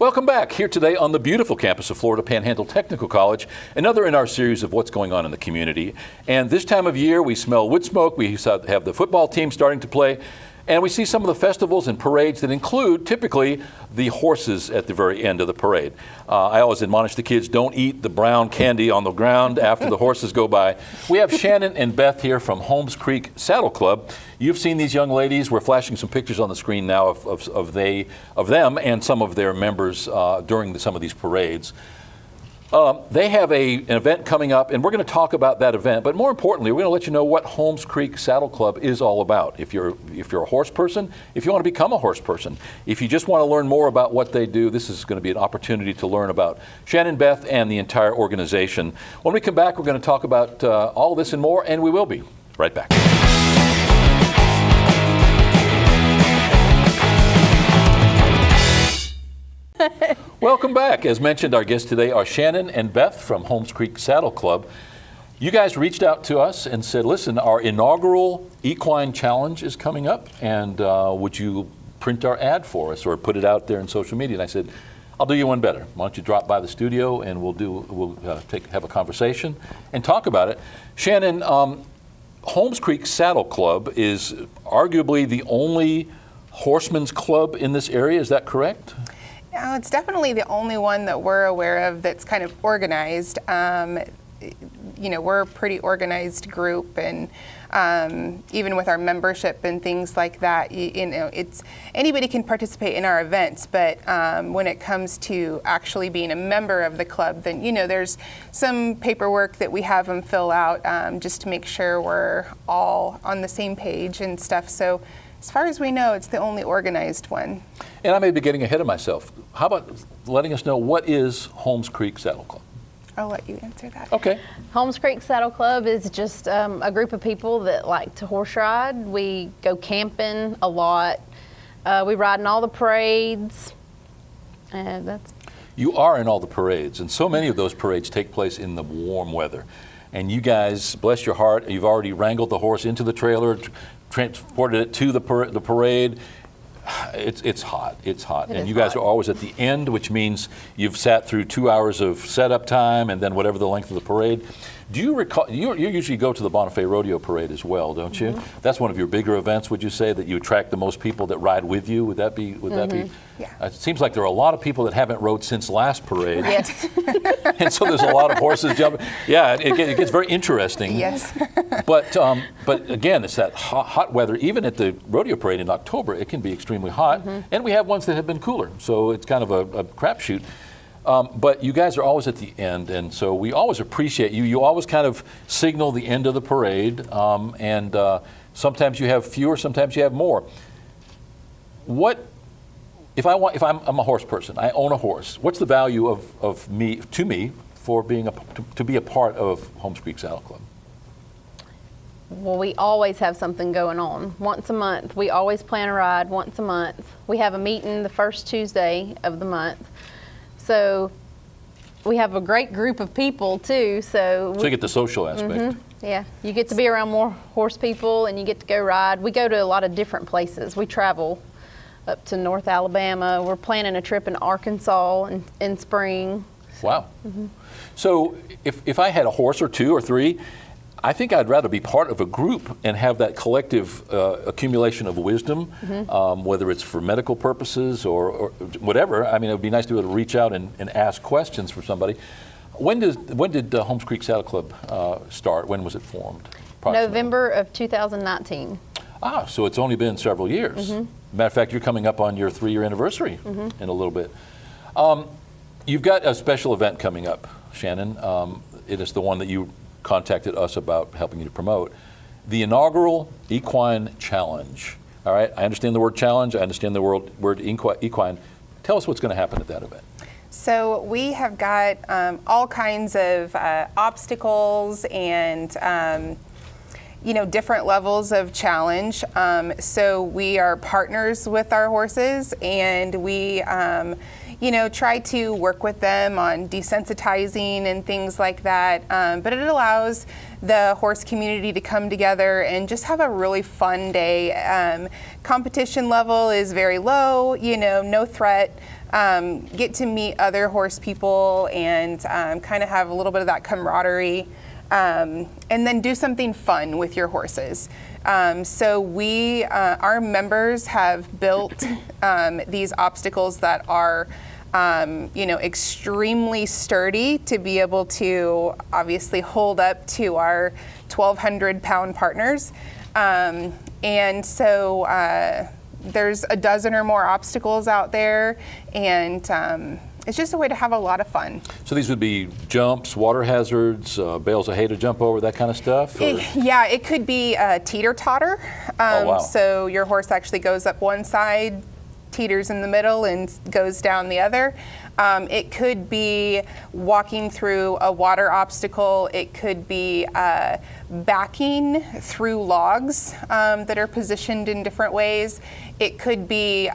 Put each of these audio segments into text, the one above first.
Welcome back here today on the beautiful campus of Florida Panhandle Technical College, another in our series of what's going on in the community. And this time of year, we smell wood smoke, we have the football team starting to play, and we see some of the festivals and parades that include typically the horses at the very end of the parade. I always admonish the kids, don't eat the brown candy on the ground after the horses go by. We have Shannon and Beth here from Holmes Creek Saddle Club. You've seen these young ladies. We're flashing some pictures on the screen now of them and some of their members during some of these parades. They have an event coming up, and we're going to talk about that event. But more importantly, we're going to let you know what Holmes Creek Saddle Club is all about. If you're a horse person, if you want to become a horse person, if you just want to learn more about what they do, this is going to be an opportunity to learn about Shannon, Beth, and the entire organization. When we come back, we're going to talk about all of this and more, and we will be right back. Welcome back. As mentioned, our guests today are Shannon and Beth from Holmes Creek Saddle Club. You guys reached out to us and said, listen, our inaugural Equine Challenge is coming up, and would you print our ad for us or put it out there in social media? And I said, I'll do you one better. Why don't you drop by the studio and we'll have a conversation and talk about it. Shannon, Holmes Creek Saddle Club is arguably the only horseman's club in this area. Is that correct? No, it's definitely the only one that we're aware of that's kind of organized. We're a pretty organized group, and even with our membership and things like that, it's anybody can participate in our events. But when it comes to actually being a member of the club, then there's some paperwork that we have them fill out just to make sure we're all on the same page and stuff. So, as far as we know, it's the only organized one. And I may be getting ahead of myself. How about letting us know what is Holmes Creek Saddle Club? I'll let you answer that. Okay. Holmes Creek Saddle Club is just a group of people that like to horse ride. We go camping a lot. We ride in all the parades. You are in all the parades, and so many of those parades take place in the warm weather. And you guys, bless your heart, you've already wrangled the horse into the trailer, transported it to the parade. It's hot. And you guys are always at the end, which means you've sat through 2 hours of setup time and then whatever the length of the parade. Do you recall, you usually go to the Bonifay Rodeo Parade as well, don't you? Mm-hmm. That's one of your bigger events, would you say, that you attract the most people that ride with you? Would that be? Yeah. It seems like there are a lot of people that haven't rode since last parade. Yes. And so there's a lot of horses jumping. Yeah, it gets very interesting. Yes. But again, it's that hot weather. Even at the rodeo parade in October, it can be extremely hot. Mm-hmm. And we have ones that have been cooler, so it's kind of a crapshoot. But you guys are always at the end, and so we always appreciate you. You always kind of signal the end of the parade, and sometimes you have fewer, sometimes you have more. What if I'm a horse person? I own a horse. What's the value of me for being to be a part of Holmes Creek Saddle Club? Well, we always have something going on. Once a month, we always plan a ride once a month. We have a meeting the first Tuesday of the month. So we have a great group of people too. So you get the social aspect. Mm-hmm. Yeah, you get to be around more horse people and you get to go ride. We go to a lot of different places. We travel up to North Alabama. We're planning a trip in Arkansas in spring. Wow. Mm-hmm. So if I had a horse or two or three, I think I'd rather be part of a group and have that collective accumulation of wisdom, mm-hmm. Mm-hmm. Whether it's for medical purposes or whatever. I mean, it would be nice to be able to reach out and ask questions for somebody. When did Holmes Creek Saddle Club start? When was it formed? November of 2019. So it's only been several years. Mm-hmm. Matter of fact, you're coming up on your 3-year anniversary mm-hmm. in a little bit. You've got a special event coming up, Shannon. It is the one that you contacted us about helping you to promote, the inaugural Equine Challenge. All right, I understand the word challenge, I understand the word equine. Tell us what's going to happen at that event. So we have got all kinds of obstacles and different levels of challenge. So we are partners with our horses, and we try to work with them on desensitizing and things like that. But it allows the horse community to come together and just have a really fun day. Competition level is very low, no threat. get to meet other horse people and kind of have a little bit of that camaraderie, and then do something fun with your horses. So our members have built these obstacles that are extremely sturdy to be able to obviously hold up to our 1,200-pound partners. And so there's a dozen or more obstacles out there, and it's just a way to have a lot of fun. So these would be jumps, water hazards, bales of hay to jump over, that kind of stuff? Yeah, it could be a teeter-totter. Oh, wow. So your horse actually goes up one side, teeters in the middle, and goes down the other. It could be walking through a water obstacle. It could be backing through logs that are positioned in different ways. It could be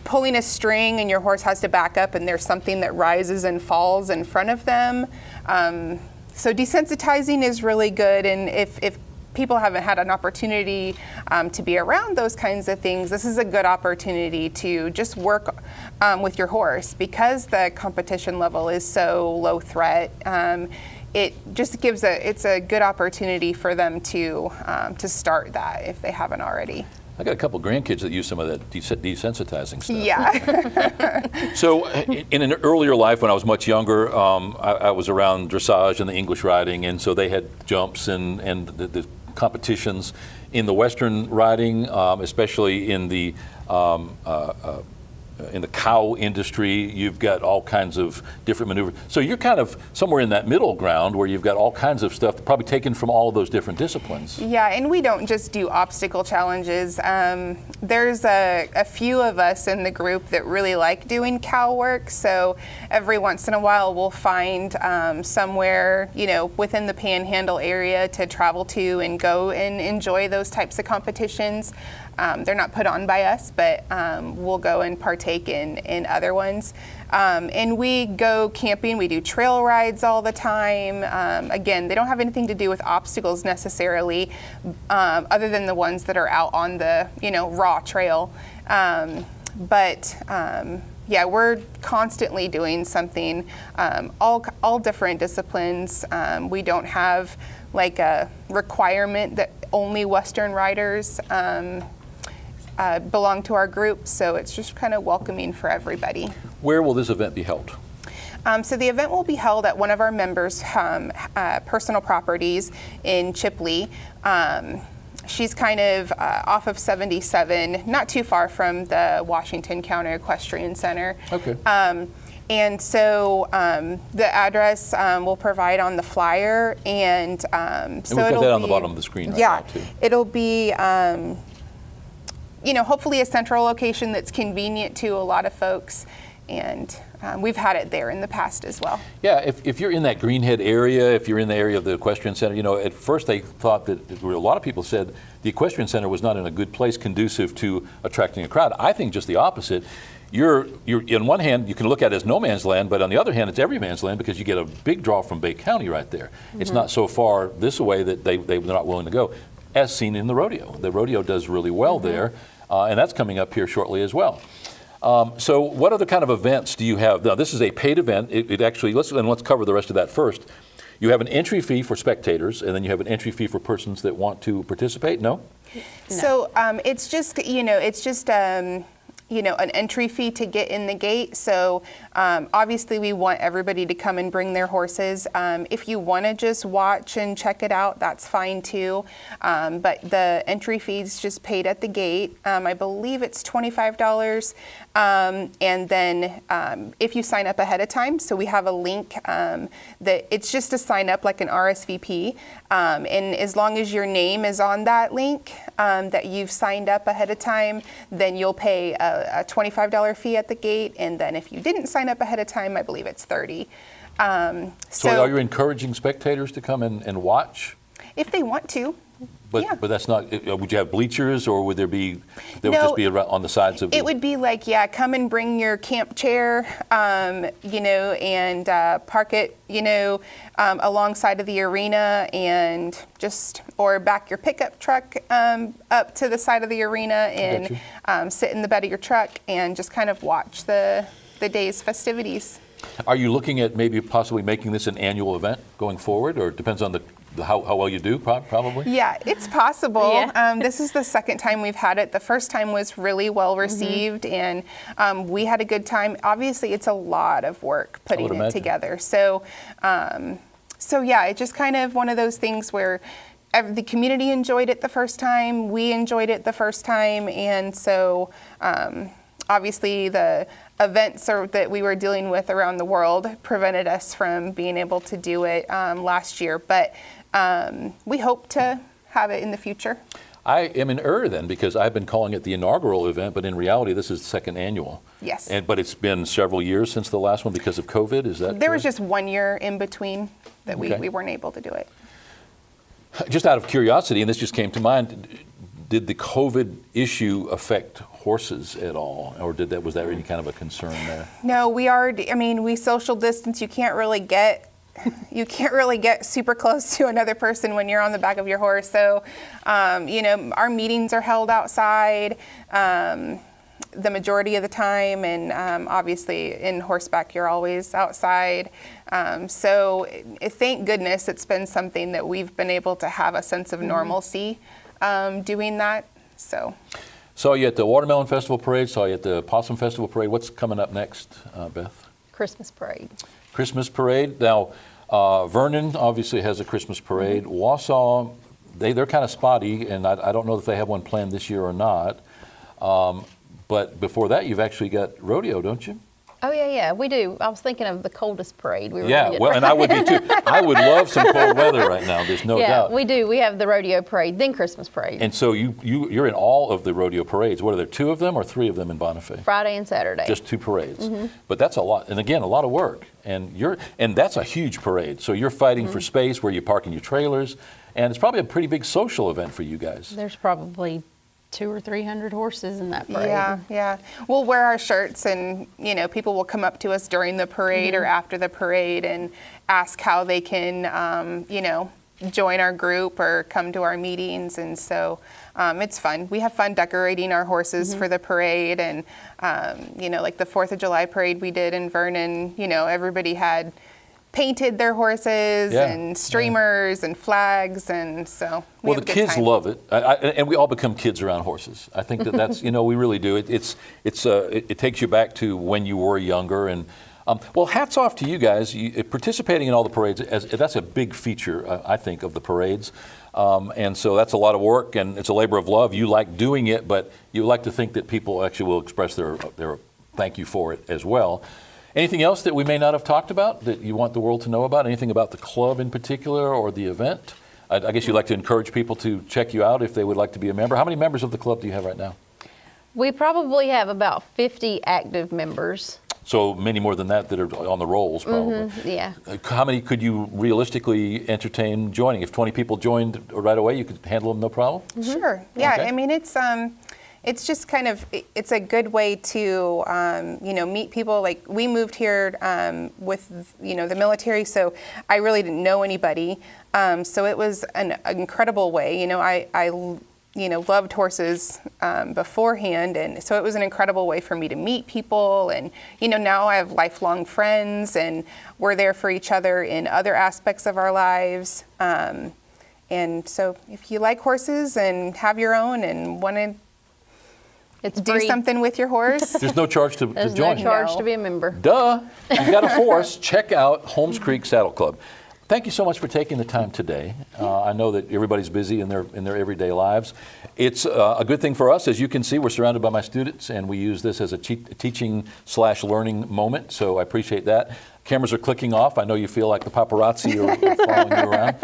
pulling a string and your horse has to back up and there's something that rises and falls in front of them. So desensitizing is really good, and if people haven't had an opportunity to be around those kinds of things, this is a good opportunity to just work with your horse, because the competition level is so low threat. It just it's a good opportunity for them to start that if they haven't already. I got a couple grandkids that use some of that desensitizing stuff. Yeah. So in an earlier life, when I was much younger, I was around dressage and the English riding, and so they had jumps and the competitions in the Western riding, especially in the cow industry. You've got all kinds of different maneuvers. So you're kind of somewhere in that middle ground where you've got all kinds of stuff probably taken from all of those different disciplines. Yeah, and we don't just do obstacle challenges. There's a few of us in the group that really like doing cow work, so every once in a while we'll find somewhere, within the Panhandle area to travel to and go and enjoy those types of competitions. They're not put on by us, but we'll go and partake in other ones. And we go camping. We do trail rides all the time. Again, they don't have anything to do with obstacles necessarily, other than the ones that are out on the raw trail. Yeah, we're constantly doing something, all different disciplines. We don't have like a requirement that only Western riders belong to our group, so it's just kind of welcoming for everybody. Where will this event be held? So the event will be held at one of our members' personal properties in Chipley. She's kind of off of 77, not too far from the Washington County Equestrian Center. Okay. And so the address we'll provide on the flyer, and so and we've got that on the bottom of the screen right now, too. It'll be hopefully a central location that's convenient to a lot of folks, and we've had it there in the past as well. Yeah, if you're in that Greenhead area, if you're in the area of the Equestrian Center, at first they thought that, a lot of people said the Equestrian Center was not in a good place conducive to attracting a crowd. I think just the opposite. You're on one hand, you can look at it as no man's land, but on the other hand, it's every man's land, because you get a big draw from Bay County right there. Mm-hmm. It's not so far this way that they're not willing to go, as seen in the rodeo. The rodeo does really well mm-hmm. there. And that's coming up here shortly as well. So what other kind of events do you have? Now, this is a paid event. It actually, let's cover the rest of that first. You have an entry fee for spectators, and then you have an entry fee for persons that want to participate. No? So it's just, an entry fee to get in the gate. So obviously we want everybody to come and bring their horses. If you want to just watch and check it out, that's fine too. But the entry fee is just paid at the gate. I believe it's $25. And then if you sign up ahead of time, so we have a link that it's just to sign up like an RSVP. And as long as your name is on that link that you've signed up ahead of time, then you'll pay a $25 fee at the gate. And then if you didn't sign up ahead of time, I believe it's $30. So are you encouraging spectators to come and watch? If they want to. But Yeah. but that's not. Would you have bleachers, or would there be? There would No, just be around, on the sides of. It would be like, yeah, come and bring your camp chair, and park it, alongside of the arena, and or back your pickup truck up to the side of the arena, and sit in the bed of your truck and just kind of watch the day's festivities. Are you looking at maybe possibly making this an annual event going forward, or it depends on how well you do, probably? Yeah, it's possible. Yeah. This is the second time we've had it. The first time was really well received, and we had a good time. Obviously, it's a lot of work putting it together. So yeah, it's just kind of one of those things where the community enjoyed it the first time, we enjoyed it the first time, and so obviously the events that we were dealing with around the world prevented us from being able to do it last year, but we hope to have it in the future. I am in error then, because I've been calling it the inaugural event, but in reality this is the second annual. Yes. But it's been several years since the last one because of COVID, is that There was correct? just 1 year in between that we weren't able to do it. Just out of curiosity, and this just came to mind, did the COVID issue affect horses at all, or was that any kind of a concern there? No, we social distance. You can't really get super close to another person when you're on the back of your horse. So, our meetings are held outside the majority of the time, and obviously in horseback you're always outside. So thank goodness it's been something that we've been able to have a sense of normalcy doing that. So. Saw you at the Watermelon Festival Parade, saw you at the Possum Festival Parade. What's coming up next, Beth? Christmas parade. Christmas Parade. Now, Vernon obviously has a Christmas Parade. Wausau, they're kind of spotty, and I don't know if they have one planned this year or not. But before that, you've actually got rodeo, don't you? Oh, yeah, we do. I was thinking of the coldest parade. We were Yeah, gonna get well, and I would be too. I would love some cold weather right now, there's no doubt. Yeah, we do. We have the rodeo parade, then Christmas parade. And so you're in all of the rodeo parades. What are there, 2 of them or 3 of them in Bonifay? Friday and Saturday. Just 2 parades. But that's a lot. And again, a lot of work. And that's a huge parade. So you're fighting for space where you're parking your trailers. And it's probably a pretty big social event for you guys. There's probably 200 or 300 horses in that parade. Yeah. We'll wear our shirts, and people will come up to us during the parade or after the parade and ask how they can, join our group or come to our meetings. And so it's fun. We have fun decorating our horses for the parade, and like the 4th of July parade we did in Vernon. Everybody had painted their horses and streamers and flags, and so we have a the good kids time. love it, and we all become kids around horses. I think that's we really do. It takes you back to when you were younger, and well, hats off to you guys participating in all the parades. That's a big feature, I think, of the parades, and so that's a lot of work, and it's a labor of love. You like doing it, but you like to think that people actually will express their thank you for it as well. Anything else that we may not have talked about that you want the world to know about? Anything about the club in particular or the event? I guess you'd like to encourage people to check you out if they would like to be a member. How many members of the club do you have right now? We probably have about 50 active members. So many more than that are on the rolls, probably. Yeah. How many could you realistically entertain joining? If 20 people joined right away, you could handle them no problem? Sure. Yeah. Okay. I mean, it's just kind of, it's a good way to, meet people. Like, we moved here with, the military, so I really didn't know anybody. So it was an incredible way. I loved horses beforehand, and so it was an incredible way for me to meet people. And, now I have lifelong friends, and we're there for each other in other aspects of our lives. And so if you like horses and have your own and want to do free. something with your horse. There's no charge to There's join. no charge No. to be a member. Duh. You've got a horse. Check out Holmes Creek Saddle Club. Thank you so much for taking the time today. I know that everybody's busy in their everyday lives. It's a good thing for us. As you can see, we're surrounded by my students, and we use this as a teaching/learning moment, so I appreciate that. Cameras are clicking off. I know you feel like the paparazzi are following you around.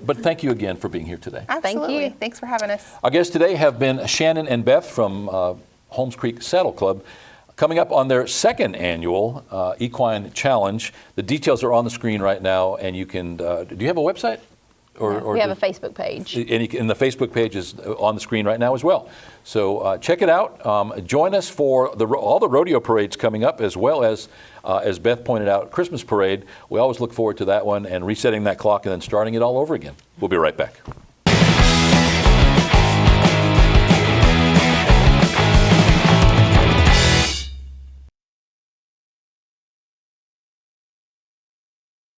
But thank you again for being here today. Absolutely. Thank you. Thanks for having us. Our guests today have been Shannon and Beth from Holmes Creek Saddle Club, coming up on their 2nd annual Equine Challenge. The details are on the screen right now, and you can, do you have a website? We have a Facebook page. And the Facebook page is on the screen right now as well. So check it out. Join us for all the rodeo parades coming up, as well as Beth pointed out, Christmas parade. We always look forward to that one and resetting that clock and then starting it all over again. We'll be right back.